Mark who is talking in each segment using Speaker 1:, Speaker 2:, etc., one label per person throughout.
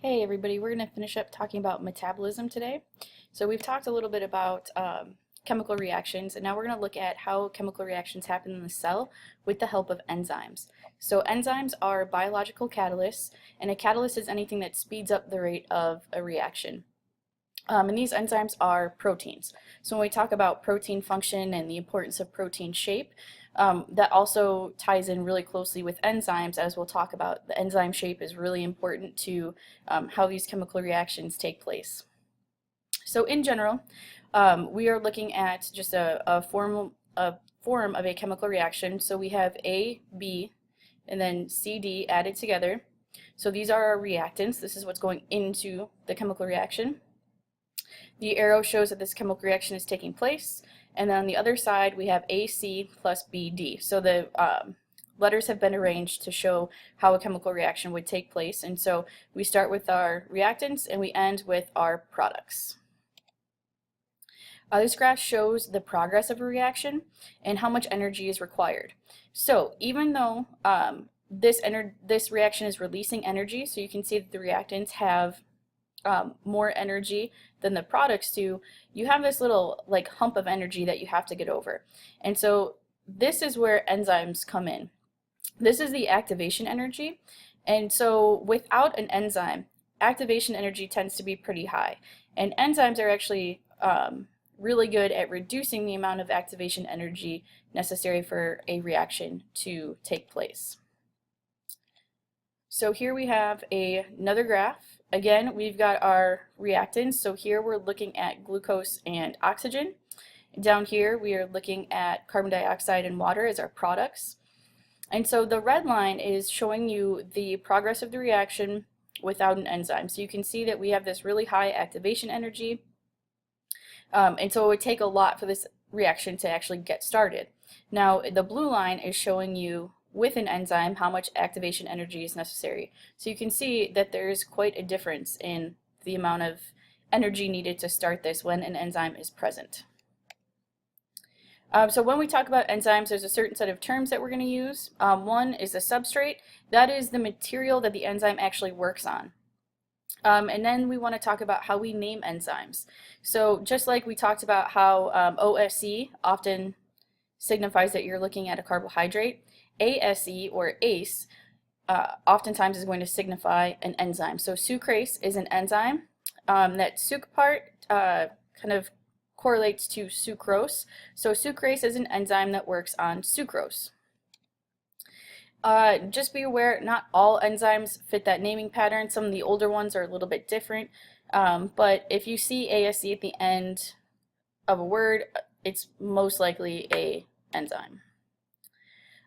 Speaker 1: Hey everybody, we're going to finish up talking about metabolism today. So we've talked a little bit about chemical reactions, and now we're going to look at how chemical reactions happen in the cell with the help of enzymes. So enzymes are biological catalysts, and a catalyst is anything that speeds up the rate of a reaction. And these enzymes are proteins. So when we talk about protein function and the importance of protein shape, that also ties in really closely with enzymes, as we'll talk about. The enzyme shape is really important to how these chemical reactions take place. So in general, we are looking at just a form of a chemical reaction. So we have A, B, and then C, D added together. So these are our reactants. This is what's going into the chemical reaction. The arrow shows that this chemical reaction is taking place, and then on the other side we have AC plus BD. So the letters have been arranged to show how a chemical reaction would take place, and so we start with our reactants and we end with our products. This graph shows the progress of a reaction and how much energy is required. So even though this reaction is releasing energy, so you can see that the reactants have more energy than the products do, you have this little like hump of energy that you have to get over. And so this is where enzymes come in. This is the activation energy. And so without an enzyme, activation energy tends to be pretty high. And enzymes are actually really good at reducing the amount of activation energy necessary for a reaction to take place. So here we have another graph. Again, we've got our reactants. So here we're looking at glucose and oxygen. Down here we are looking at carbon dioxide and water as our products. And so the red line is showing you the progress of the reaction without an enzyme. So you can see that we have this really high activation energy. And so it would take a lot for this reaction to actually get started. Now the blue line is showing you with an enzyme how much activation energy is necessary. So you can see that there's quite a difference in the amount of energy needed to start this when an enzyme is present. So when we talk about enzymes, there's a certain set of terms that we're going to use. One is the substrate. That is the material that the enzyme actually works on. And then we want to talk about how we name enzymes. So just like we talked about how OSE often signifies that you're looking at a carbohydrate, ASE or ACE oftentimes is going to signify an enzyme. So sucrase is an enzyme. That suc part kind of correlates to sucrose. So sucrase is an enzyme that works on sucrose. Just be aware, not all enzymes fit that naming pattern. Some of the older ones are a little bit different. But if you see ASE at the end of a word, it's most likely an enzyme.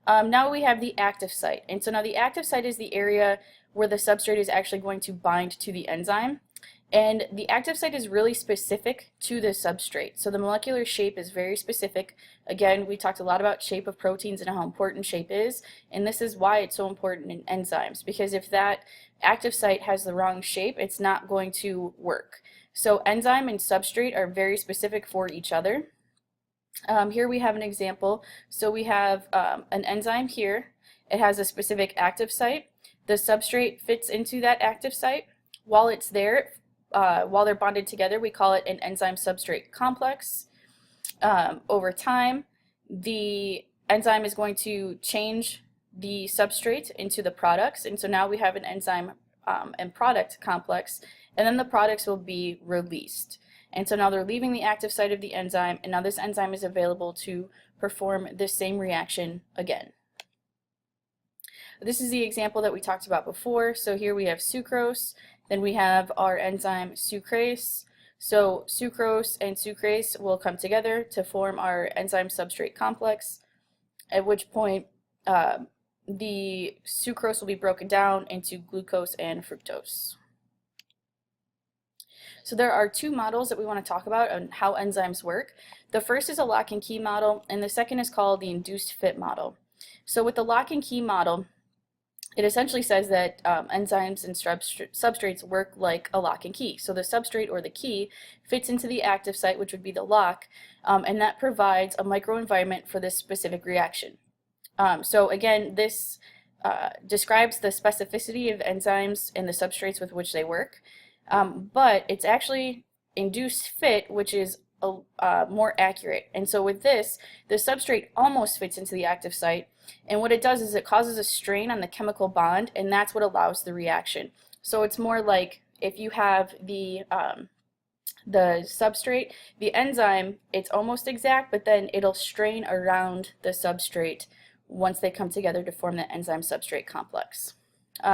Speaker 1: Now we have the active site. And so now the active site is the area where the substrate is actually going to bind to the enzyme. And the active site is really specific to the substrate. So the molecular shape is very specific. Again, we talked a lot about shape of proteins and how important shape is. And this is why it's so important in enzymes, because if that active site has the wrong shape, it's not going to work. So enzyme and substrate are very specific for each other. Here we have an example. So we have an enzyme here. It has a specific active site. The substrate fits into that active site. While it's there, while they're bonded together, we call it an enzyme substrate complex. Over time, the enzyme is going to change the substrate into the products, and so now we have an enzyme and product complex, and then the products will be released. And so now they're leaving the active site of the enzyme, and now this enzyme is available to perform this same reaction again. This is the example that we talked about before. So here we have sucrose, then we have our enzyme sucrase. So sucrose and sucrase will come together to form our enzyme substrate complex, at which point the sucrose will be broken down into glucose and fructose. So there are two models that we want to talk about on how enzymes work. The first is a lock and key model, and the second is called the induced fit model. So with the lock and key model, it essentially says that enzymes and substrates work like a lock and key. So the substrate or the key fits into the active site, which would be the lock, and that provides a microenvironment for this specific reaction. So again, this describes the specificity of enzymes and the substrates with which they work, but it's actually induced fit, which is more accurate. And so with this, the substrate almost fits into the active site, and what it does is it causes a strain on the chemical bond, and that's what allows the reaction. So it's more like if you have the substrate, the enzyme, it's almost exact, but then it'll strain around the substrate once they come together to form the enzyme substrate complex.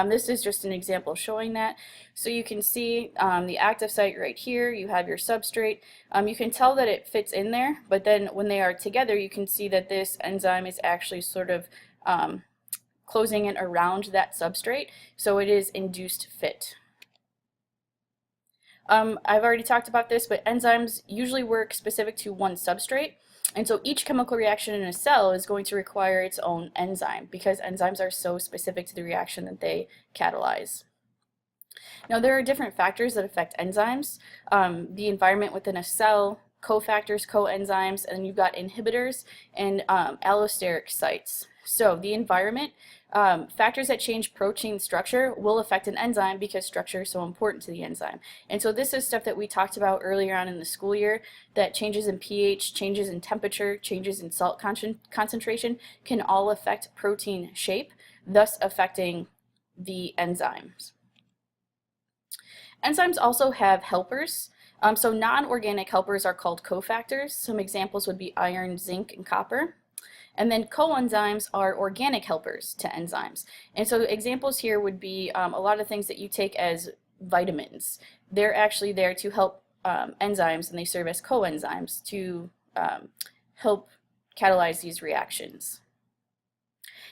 Speaker 1: This is just an example showing that. So you can see the active site right here, you have your substrate. You can tell that it fits in there, but then when they are together, you can see that this enzyme is actually sort of closing in around that substrate, so it is induced fit. I've already talked about this, but enzymes usually work specific to one substrate. And so each chemical reaction in a cell is going to require its own enzyme because enzymes are so specific to the reaction that they catalyze. Now there are different factors that affect enzymes. The environment within a cell, cofactors, coenzymes, and you've got inhibitors and allosteric sites. So the environment, factors that change protein structure will affect an enzyme because structure is so important to the enzyme. And so this is stuff that we talked about earlier on in the school year, that changes in pH, changes in temperature, changes in salt concentration can all affect protein shape, thus affecting the enzymes. Enzymes also have helpers. So non-organic helpers are called cofactors. Some examples would be iron, zinc, and copper. And then coenzymes are organic helpers to enzymes. And so examples here would be a lot of things that you take as vitamins. They're actually there to help enzymes, and they serve as coenzymes to help catalyze these reactions.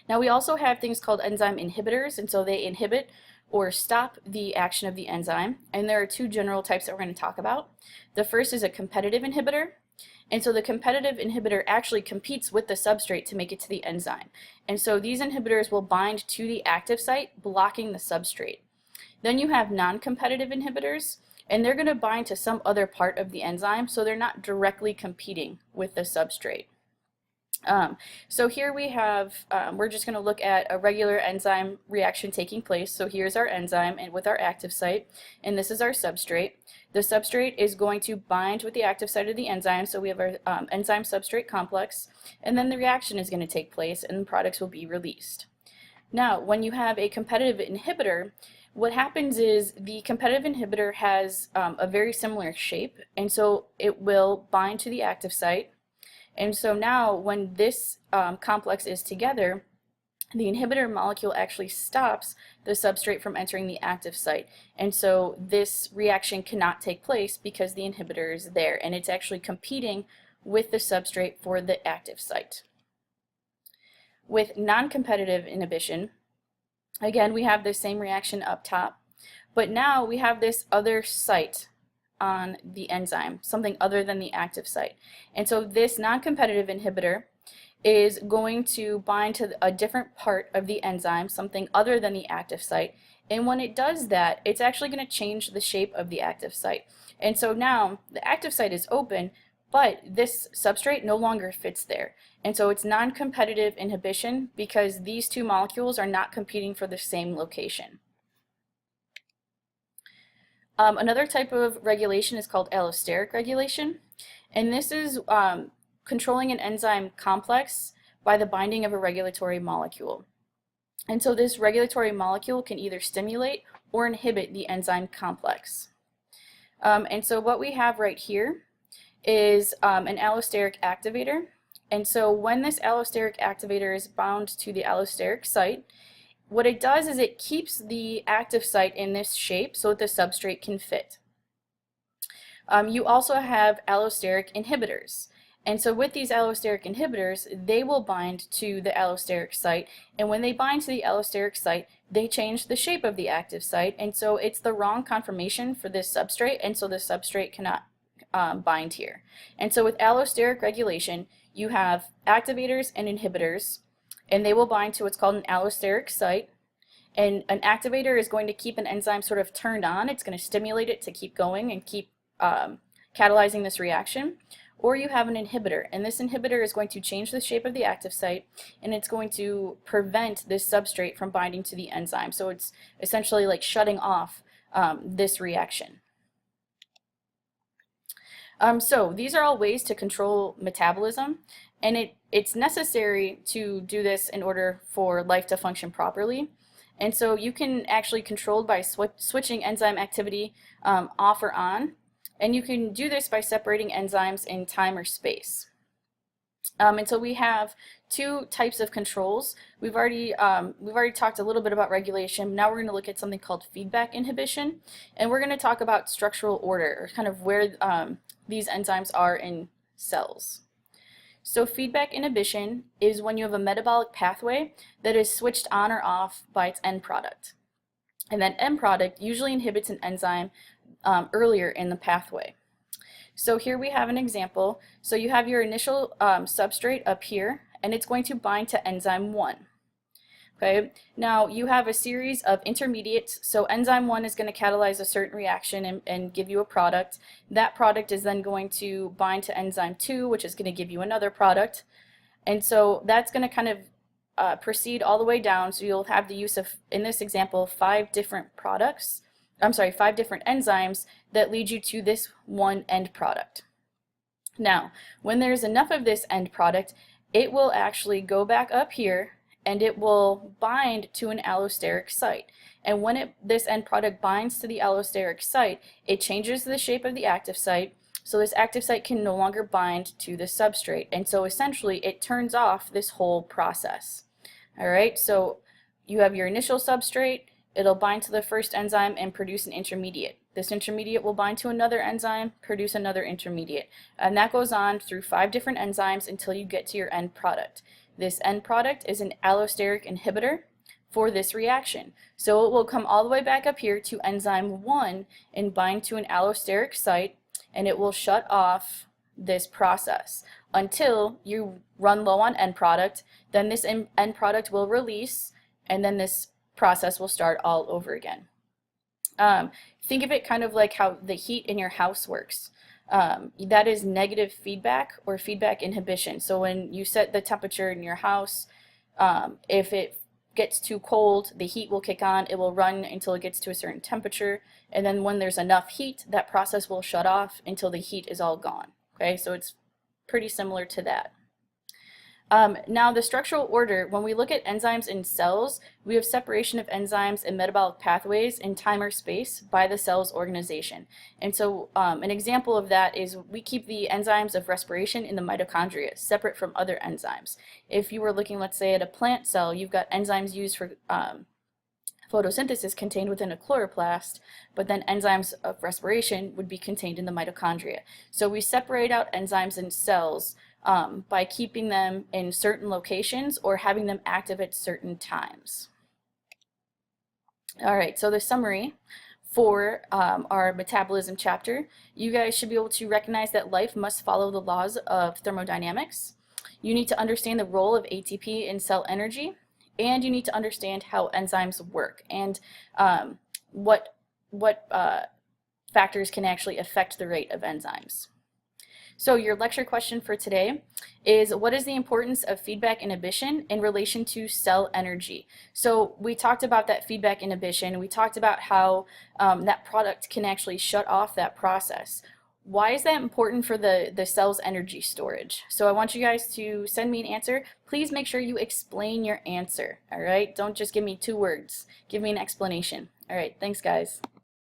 Speaker 1: Now we also have things called enzyme inhibitors, and so they inhibit or stop the action of the enzyme. And there are two general types that we're going to talk about. The first is a competitive inhibitor. And so the competitive inhibitor actually competes with the substrate to make it to the enzyme. And so these inhibitors will bind to the active site, blocking the substrate. Then you have non-competitive inhibitors, and they're going to bind to some other part of the enzyme, so they're not directly competing with the substrate. So here we have, we're just going to look at a regular enzyme reaction taking place. So here's our enzyme and with our active site, and this is our substrate. The substrate is going to bind with the active site of the enzyme, so we have our enzyme substrate complex, and then the reaction is going to take place and the products will be released. Now, when you have a competitive inhibitor, what happens is the competitive inhibitor has a very similar shape, and so it will bind to the active site. And so now when this complex is together, the inhibitor molecule actually stops the substrate from entering the active site. And so this reaction cannot take place because the inhibitor is there, and it's actually competing with the substrate for the active site. With non-competitive inhibition, again, we have the same reaction up top, but now we have this other site on the enzyme, something other than the active site. And so this non-competitive inhibitor is going to bind to a different part of the enzyme, something other than the active site. And when it does that, it's actually going to change the shape of the active site. And so now the active site is open, but this substrate no longer fits there. And so it's non-competitive inhibition because these two molecules are not competing for the same location. Another type of regulation is called allosteric regulation, and this is controlling an enzyme complex by the binding of a regulatory molecule. And so this regulatory molecule can either stimulate or inhibit the enzyme complex. And so what we have right here is an allosteric activator. And so when this allosteric activator is bound to the allosteric site, what it does is it keeps the active site in this shape so that the substrate can fit. You also have allosteric inhibitors. And so with these allosteric inhibitors, they will bind to the allosteric site. And when they bind to the allosteric site, they change the shape of the active site. And so it's the wrong conformation for this substrate. And so the substrate cannot bind here. And so with allosteric regulation, you have activators and inhibitors, and they will bind to what's called an allosteric site. And an activator is going to keep an enzyme sort of turned on. It's going to stimulate it to keep going and keep catalyzing this reaction. or you have an inhibitor. And this inhibitor is going to change the shape of the active site, and it's going to prevent this substrate from binding to the enzyme. So it's essentially like shutting off this reaction. So these are all ways to control metabolism, and it's necessary to do this in order for life to function properly. And so you can actually control by switching enzyme activity off or on, and you can do this by separating enzymes in time or space. And so we have two types of controls. We've already talked a little bit about regulation. Now we're going to look at something called feedback inhibition, and we're going to talk about structural order, or kind of where these enzymes are in cells. So feedback inhibition is when you have a metabolic pathway that is switched on or off by its end product. And that end product usually inhibits an enzyme earlier in the pathway. So here we have an example. So you have your initial substrate up here, and it's going to bind to enzyme 1. Okay, now you have a series of intermediates. So enzyme 1 is going to catalyze a certain reaction and give you a product. That product is then going to bind to enzyme 2, which is going to give you another product. And so that's going to kind of proceed all the way down. So you'll have the use of, in this example, 5 different enzymes that lead you to this one end product. Now, when there's enough of this end product, it will actually go back up here and it will bind to an allosteric site. And when this end product binds to the allosteric site, it changes the shape of the active site, so this active site can no longer bind to the substrate. And so essentially it turns off this whole process. All right, so you have your initial substrate, it'll bind to the first enzyme and produce an intermediate. This intermediate will bind to another enzyme, produce another intermediate. And that goes on through 5 different enzymes until you get to your end product. This end product is an allosteric inhibitor for this reaction. So it will come all the way back up here to enzyme 1 and bind to an allosteric site, and it will shut off this process until you run low on end product. Then this end product will release, and then this process will start all over again. Think of it kind of like how the heat in your house works. That is negative feedback or feedback inhibition. So when you set the temperature in your house, if it gets too cold, the heat will kick on, it will run until it gets to a certain temperature, and then when there's enough heat, that process will shut off until the heat is all gone. Okay, so it's pretty similar to that. Now the structural order, when we look at enzymes in cells, we have separation of enzymes and metabolic pathways in time or space by the cell's organization. And so an example of that is we keep the enzymes of respiration in the mitochondria separate from other enzymes. If you were looking, let's say, at a plant cell, you've got enzymes used for photosynthesis contained within a chloroplast, but then enzymes of respiration would be contained in the mitochondria. So we separate out enzymes in cells by keeping them in certain locations or having them active at certain times. All right, so the summary for our metabolism chapter, you guys should be able to recognize that life must follow the laws of thermodynamics. You need to understand the role of ATP in cell energy, and you need to understand how enzymes work and what factors can actually affect the rate of enzymes. So your lecture question for today is, what is the importance of feedback inhibition in relation to cell energy? So we talked about that feedback inhibition. We talked about how that product can actually shut off that process. Why is that important for the cell's energy storage? So I want you guys to send me an answer. Please make sure you explain your answer, all right? Don't just give me 2 words. Give me an explanation. All right, thanks guys.